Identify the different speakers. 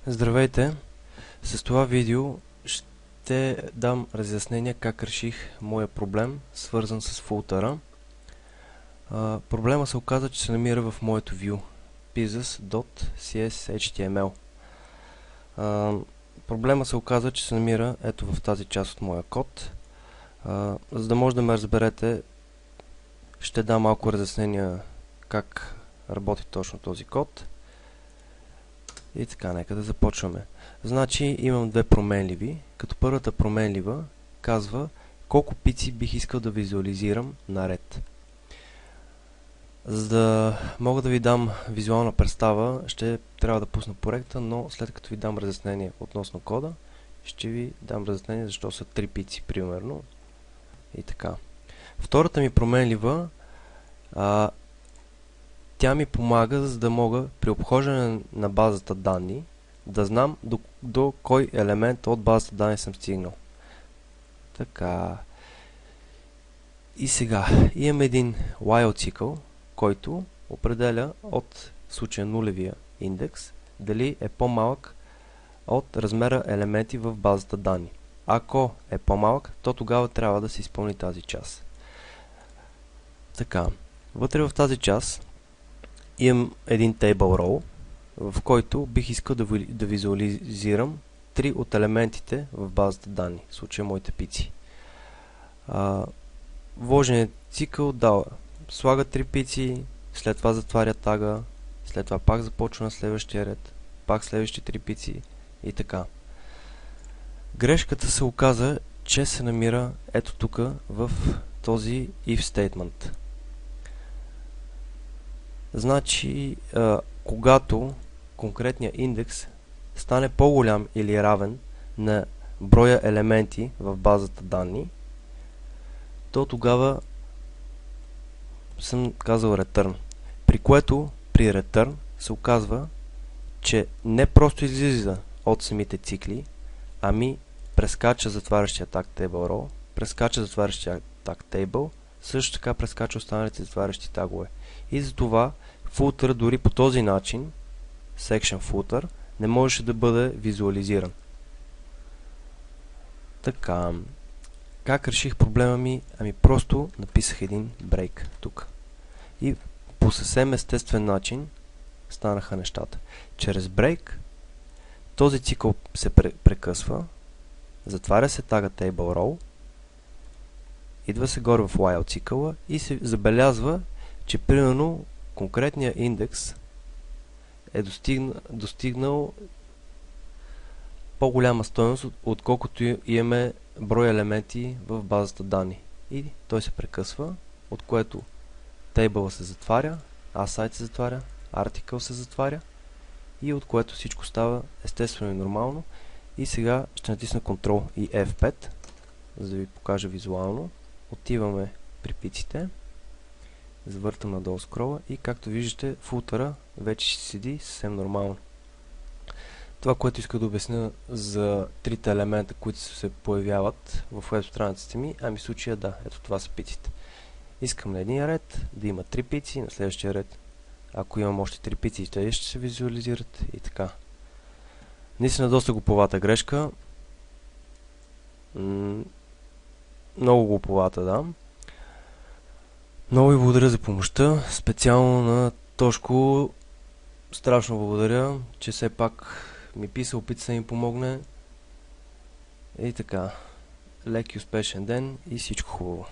Speaker 1: Здравейте! С това видео ще дам разяснение как реших моя проблем, свързан с фултъра. Проблема се оказа, че се намира в моето view pizzas.cshtml. Проблема се оказа, че се намира ето в тази част от моя код. За да може да ме разберете, ще дам малко разяснения как работи точно този код. И така, нека да започваме. Значи имам две променливи, като първата променлива казва колко пици бих искал да визуализирам наред. За да мога да ви дам визуална представа, ще трябва да пусна проекта, но след като ви дам разяснение относно кода, ще ви дам разяснение защо са 3 пици, примерно. И така. Втората ми променлива, тя ми помага, за да мога при обхождане на базата данни да знам до кой елемент от базата данни съм стигнал. Така. И сега имам един while цикъл, който определя от случая нулевия индекс дали е по-малък от размера елементи в базата данни. Ако е по-малък, то тогава трябва да се изпълни тази част. Така. Вътре в тази част имам един table row, в който бих искал да визуализирам 3 от елементите в базата данни, в случая моите пици. Вложеният цикъл слага 3 пици, след това затваря тага, след това пак започва на следващия ред, пак следващи 3 пици и така. Грешката се оказа, че се намира ето тук в този if statement. Значи, когато конкретният индекс стане по-голям или равен на броя елементи в базата данни, то тогава съм казал return. При което при return се оказва, че не просто излиза от самите цикли, ами прескача затварящия tag table row, прескача затварящия tag table, също така прескача останалите затварящи тагове. И затова фултър дори по този начин, section footer, не можеше да бъде визуализиран. Така, как реших проблема ми? Ами просто написах един брейк тук. И по съвсем естествен начин станаха нещата. Чрез брейк този цикъл се прекъсва, затваря се тага table row, идва се горе в while цикъла и се забелязва, че примерно конкретният индекс е достигнал по-голяма стойност, отколкото имаме брой елементи в базата данни. И той се прекъсва, от което table се затваря, aside се затваря, article се затваря и от което всичко става естествено и нормално. И сега ще натисна Ctrl и F5, за да ви покажа визуално. Отиваме при пиците. Завъртам надолу скрола и както виждате, фултъра вече ще седи съвсем нормално. Това, което иска да обясня за трите елемента, които се появяват в веб страниците ми, ами в случая да, ето това са пиците. Искам на един ред да има 3 пици, на следващия ред, ако имам още 3 пици, те ще се визуализират и така. Наистина доста глуповата грешка. Много глуповата, да. Много ви благодаря за помощта, специално на Тошко. Страшно благодаря, че все пак ми писа, опита се да ми помогне. И така, лек и успешен ден и всичко хубаво.